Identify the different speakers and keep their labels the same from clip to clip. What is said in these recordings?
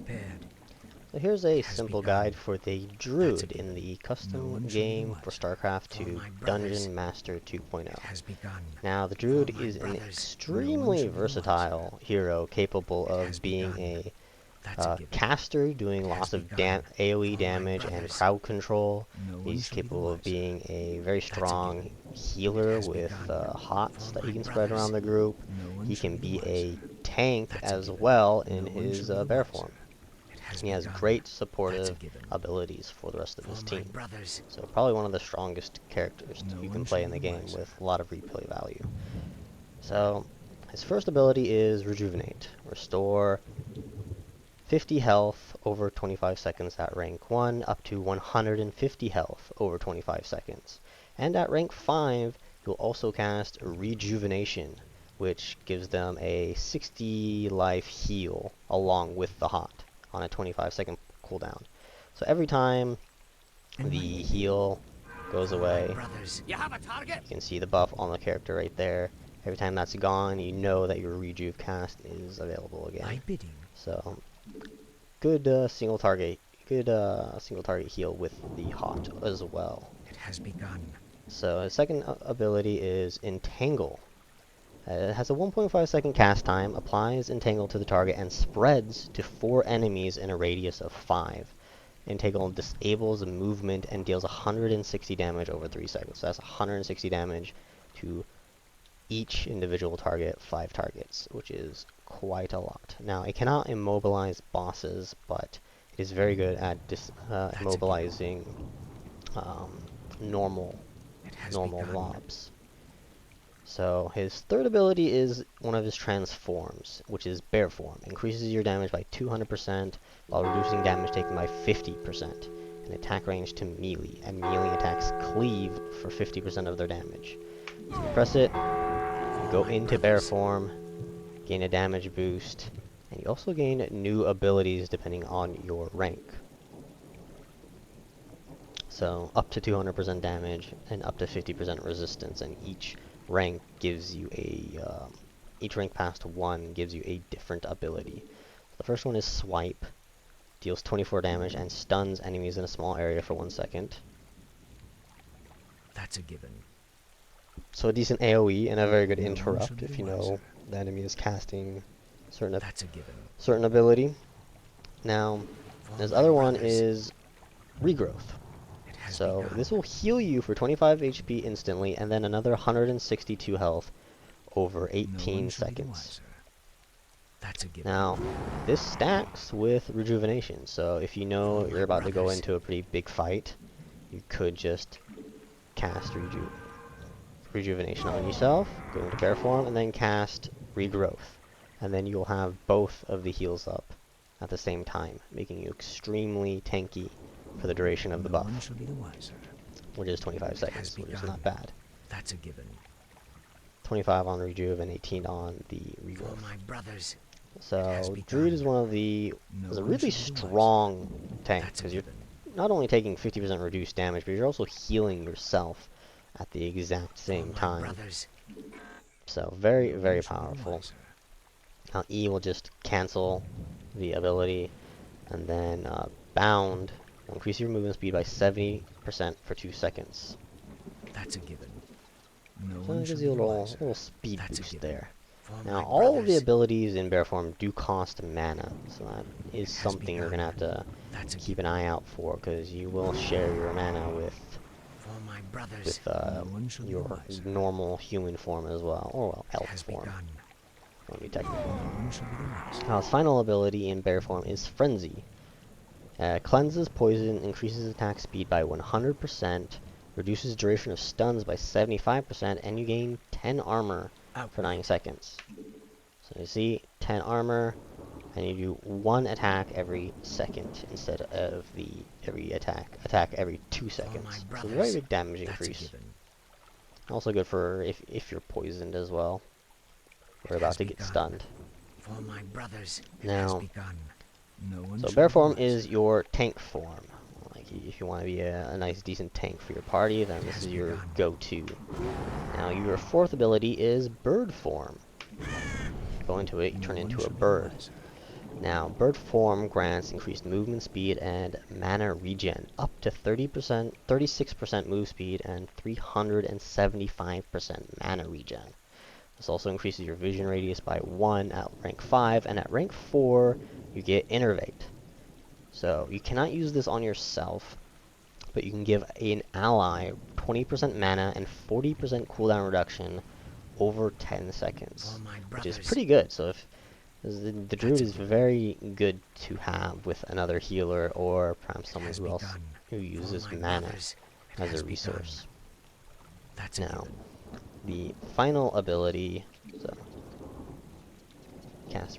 Speaker 1: prepared.
Speaker 2: So here's a
Speaker 1: Has
Speaker 2: simple
Speaker 1: begun.
Speaker 2: guide for the Druid in the custom
Speaker 1: one shall be
Speaker 2: game
Speaker 1: the
Speaker 2: for
Speaker 1: wiser.
Speaker 2: Starcraft
Speaker 1: For
Speaker 2: 2
Speaker 1: my brothers,
Speaker 2: Dungeon Master 2.0.
Speaker 1: has begun.
Speaker 2: Now, the
Speaker 1: For
Speaker 2: Druid
Speaker 1: my
Speaker 2: is an
Speaker 1: brothers,
Speaker 2: extremely
Speaker 1: shall be the wiser.
Speaker 2: versatile hero, capable
Speaker 1: Has
Speaker 2: of being
Speaker 1: begun.
Speaker 2: a
Speaker 1: That's a given.
Speaker 2: caster, doing
Speaker 1: It has
Speaker 2: lots of
Speaker 1: begun.
Speaker 2: AoE
Speaker 1: For my
Speaker 2: damage and
Speaker 1: brothers,
Speaker 2: crowd control.
Speaker 1: one
Speaker 2: He's
Speaker 1: shall be the
Speaker 2: capable of
Speaker 1: wiser.
Speaker 2: being a very
Speaker 1: That's a
Speaker 2: strong
Speaker 1: given.
Speaker 2: healer
Speaker 1: has
Speaker 2: with
Speaker 1: begun.
Speaker 2: hots
Speaker 1: For
Speaker 2: that he
Speaker 1: my
Speaker 2: can spread
Speaker 1: brothers,
Speaker 2: around the group.
Speaker 1: one
Speaker 2: He
Speaker 1: shall
Speaker 2: can
Speaker 1: be the
Speaker 2: be a
Speaker 1: wiser.
Speaker 2: tank
Speaker 1: That's a
Speaker 2: as
Speaker 1: given.
Speaker 2: well in
Speaker 1: one
Speaker 2: his
Speaker 1: shall be the
Speaker 2: bear
Speaker 1: wiser.
Speaker 2: form.
Speaker 1: It has
Speaker 2: He has
Speaker 1: begun.
Speaker 2: great
Speaker 1: That's a
Speaker 2: supportive
Speaker 1: given.
Speaker 2: abilities for the rest of
Speaker 1: For
Speaker 2: his
Speaker 1: my
Speaker 2: team.
Speaker 1: brothers,
Speaker 2: So probably one of the strongest characters you can
Speaker 1: one
Speaker 2: play
Speaker 1: shall
Speaker 2: in the
Speaker 1: be
Speaker 2: game
Speaker 1: wiser.
Speaker 2: with a lot of replay value. So his first ability is Rejuvenate. Restore 50 health over 25 seconds at rank 1, up to 150 health over 25 seconds. And at rank 5, you'll also cast Rejuvenation, which gives them a 60 life heal along with the hot on a 25-second cooldown. So every time the heal goes away,
Speaker 1: brothers, you have a target.
Speaker 2: you can see the buff on the character right there. Every time that's gone, you know that your Rejuve cast is available again.
Speaker 1: My bidding.
Speaker 2: So good single target heal with the hot as well.
Speaker 1: It has begun.
Speaker 2: So his second ability is Entangle. It has a 1.5 second cast time, applies Entangle to the target, and spreads to 4 enemies in a radius of 5. Entangle disables movement and deals 160 damage over 3 seconds. So that's 160 damage to each individual target, 5 targets, which is quite a lot. Now, it cannot immobilize bosses, but it is very good at immobilizing normal mobs. So his third ability is one of his transforms, which is Bear Form. Increases your damage by 200% while reducing damage taken by 50%. And attack range to melee, and melee attacks cleave for 50% of their damage. So you press it, you go into Bear Form, gain a damage boost, and you also gain new abilities depending on your rank. So up to 200% damage and up to 50% resistance, and each rank gives you each rank past 1 gives you a different ability. The first one is Swipe, deals 24 damage and stuns enemies in a small area for 1 second.
Speaker 1: That's a given.
Speaker 2: So a decent AoE and a very good interrupt if you know the enemy is casting certain ability. Now, this other one is Regrowth. So this will heal you for 25 HP instantly, and then another 162 health over 18 seconds. Now, this stacks with Rejuvenation, so if you know you're about to go into a pretty big fight, you could just cast Rejuvenation on yourself, go into Bear Form, and then cast Regrowth. And then you'll have both of the heals up at the same time, making you extremely tanky for the duration of the buff, which is 25 seconds, which is not bad.
Speaker 1: That's a given.
Speaker 2: 25 on Rejuve and 18 on the Regrowth.
Speaker 1: My brothers.
Speaker 2: So Druid is a really strong tank, because you're not only taking 50% reduced damage, but you're also healing yourself at the exact same time. So very, very powerful. Now E will just cancel the ability, and then Bound will increase your movement speed by 70% for 2 seconds.
Speaker 1: That's a given.
Speaker 2: So it gives you a little speed boost there. Now, all of the abilities in Bear Form do cost mana, so that is something you're going to have to keep an eye out for, because you will share your mana with your normal human form as well, or well, elf form. Let me technical. Now, his final ability in Bear Form is Frenzy. Cleanses poison, increases attack speed by 100%, reduces duration of stuns by 75%, and you gain 10 armor for 9 seconds. So you see, 10 armor, and you do 1 attack every second instead of every attack every 2 seconds. So very big damage increase. Also good for if you're poisoned as well, or about to get stunned. Now, so Bear Form is your tank form. Like, if you want to be a nice decent tank for your party, then this is your go-to. Now, your fourth ability is Bird Form. Go into it, you turn into a bird. Now, bird form grants increased movement speed and mana regen, up to 30%, 36% move speed, and 375% mana regen. This also increases your vision radius by 1 at rank 5, and at rank 4, you get Innervate. So, you cannot use this on yourself, but you can give an ally 20% mana and 40% cooldown reduction over 10 seconds, which is pretty good. So if the Druid is very good to have with another healer or perhaps someone who uses mana as a resource. Now, the final ability, so cast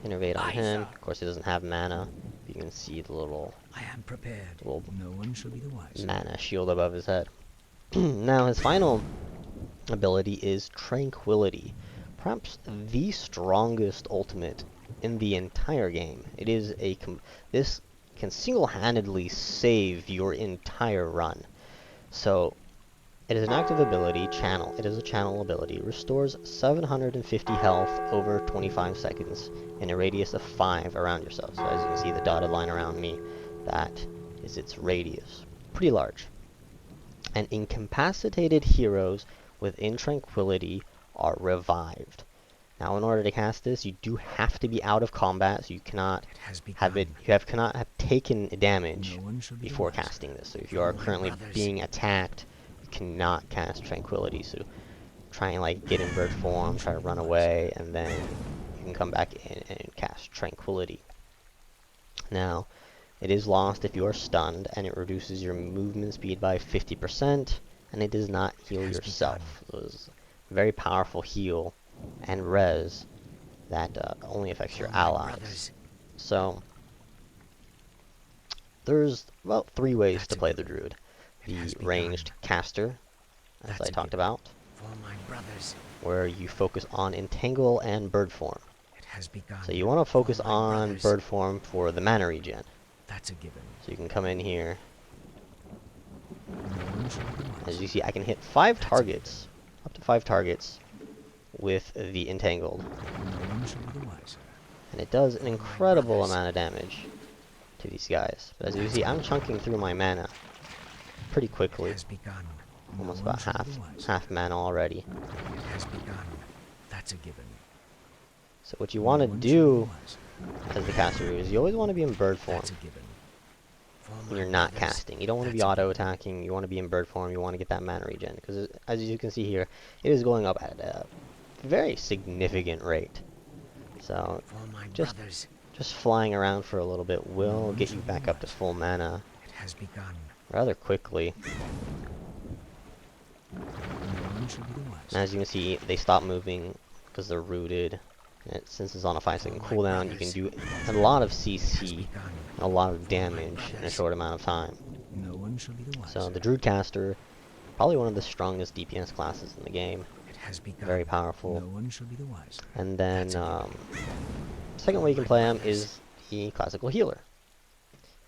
Speaker 2: Innervate on him. Of course, he doesn't have mana. You can see the little mana shield above his head. Now, his final ability is Tranquility. Perhaps the strongest ultimate in the entire game. It is this can single-handedly save your entire run. So, it is an active ability, channel. It is a channel ability. Restores 750 health over 25 seconds in a radius of 5 around yourself. So as you can see, the dotted line around me, that is its radius. Pretty large. And incapacitated heroes within Tranquility are revived. Now, in order to cast this, you do have to be out of combat, so you cannot cannot have taken damage before casting this. So if you are currently being attacked, you cannot cast Tranquility. So try and like get in bird form, try to run away, and then you can come back in and cast Tranquility. Now, it is lost if you are stunned, and it reduces your movement speed by 50%, and it does not heal yourself. So it's a very powerful heal and res that only affects your allies. So, there's about 3 ways to play the Druid. The ranged caster, as I talked about, where you focus on Entangle and bird form. So you want to focus on bird form for the mana regen.
Speaker 1: That's a given.
Speaker 2: So you can come in here. As you see, I can hit 5 targets, up to 5 targets, with the Entangled. And it does an incredible amount of damage to these guys. But as you see, I'm chunking through my mana pretty quickly. Almost about half mana already.
Speaker 1: That's a given.
Speaker 2: So what you want to do as the caster is you always want to be in bird form when you're not casting. You don't want to be auto-attacking. You want to be in bird form. You want to get that mana regen. Because as you can see here, it is going up at a very significant rate. So just flying around for a little bit will get you back up to full mana rather quickly. And as you can see, they stop moving because they're rooted. And since it's on a 5-second cooldown, you can do a lot of CC and a lot of damage in a short amount of time. So the Druid caster, probably one of the strongest DPS classes in the game. Very powerful. And then second way you can play him is the classical healer.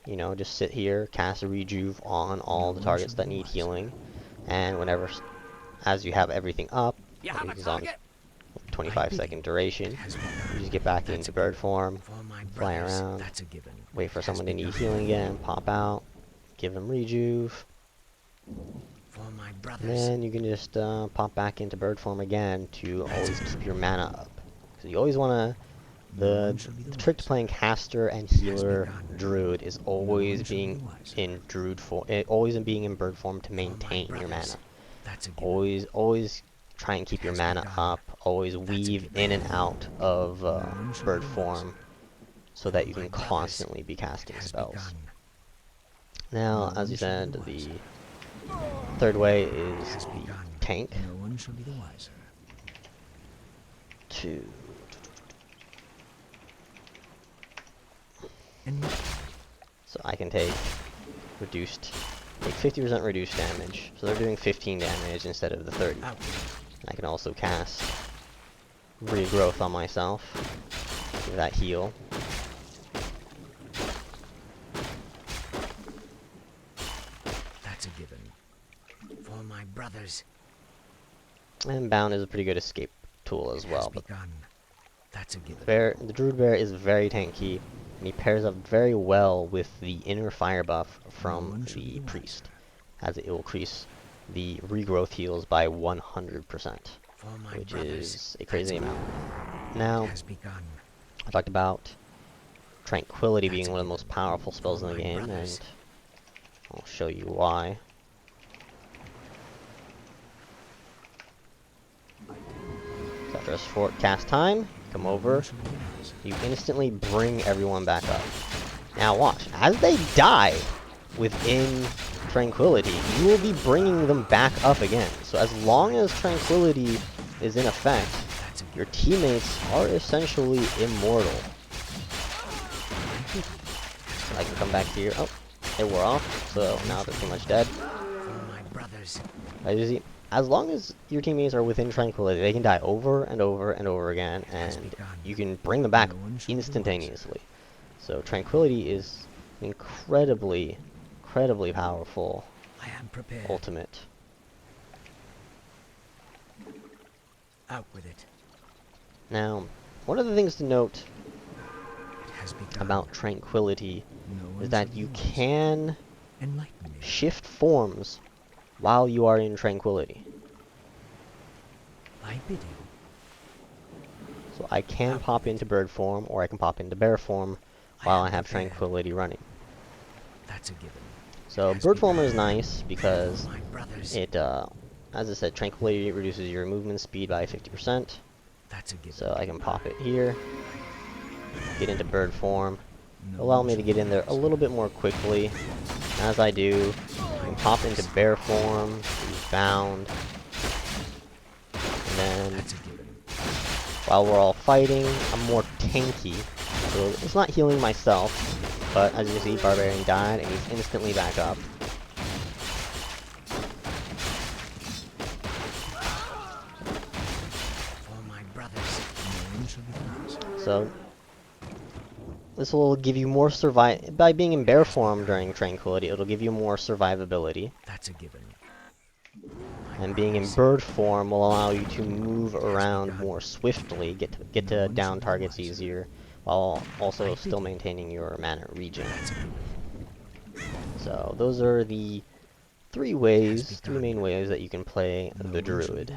Speaker 2: You know, just sit here, cast a rejuve on all the targets that need healing, and whenever, as you have everything up, it's on 25-second duration, you just get back into bird form, fly around, wait for someone to need healing again, pop out, give them rejuve, and then you can just pop back into bird form again to always keep your mana up. So you always want to, the trick to playing caster and healer Druid is always being in Druid form, always being in bird form to maintain your mana. Always try and keep your mana up. Always weave in and out of bird form so that you can constantly be casting spells. Now, as you said, the third way is the tank. So I can take 50% reduced damage. So they're doing 15 damage instead of the 30. I can also cast Regrowth on myself. Give that heal.
Speaker 1: That's a given. For my brothers.
Speaker 2: And Bound is a pretty good escape tool as well. But
Speaker 1: That's a given.
Speaker 2: The Druid Bear is very tanky, and he pairs up very well with the inner fire buff from the Priest, as it will increase the regrowth heals by 100%, which is a crazy amount. Now, I talked about Tranquility being one of the most powerful spells in the game, and I'll show you why. So after a short cast time, come over, you instantly bring everyone back up. Now watch, as they die within Tranquility, you will be bringing them back up again. So as long as Tranquility is in effect, your teammates are essentially immortal. So I can come back here. Oh, they wore off, so now they're pretty much dead. As you see, as long as your teammates are within Tranquility, they can die over and over and over again, and you can bring them back instantaneously. So Tranquility is incredibly powerful ultimate.
Speaker 1: Out with it.
Speaker 2: Now, one of the things to note about Tranquility is that you can shift forms while you are in Tranquility. So I can pop into bird form, or I can pop into bear form while I have Tranquility running. So bird form is nice because it, as I said, Tranquility reduces your movement speed by 50%. So I can pop it here, get into bird form, allow me to get in there a little bit more quickly. As I do, I can pop into bear form, use bound, and then while we're all fighting, I'm more tanky, so it's not healing myself, but as you see, Barbarian died, and he's instantly back up. So, this will give you more by being in bear form during Tranquility, it'll give you more survivability. And being in bird form will allow you to move around more swiftly, get to down targets easier, while also still maintaining your mana regen. So those are the three main ways that you can play the Druid.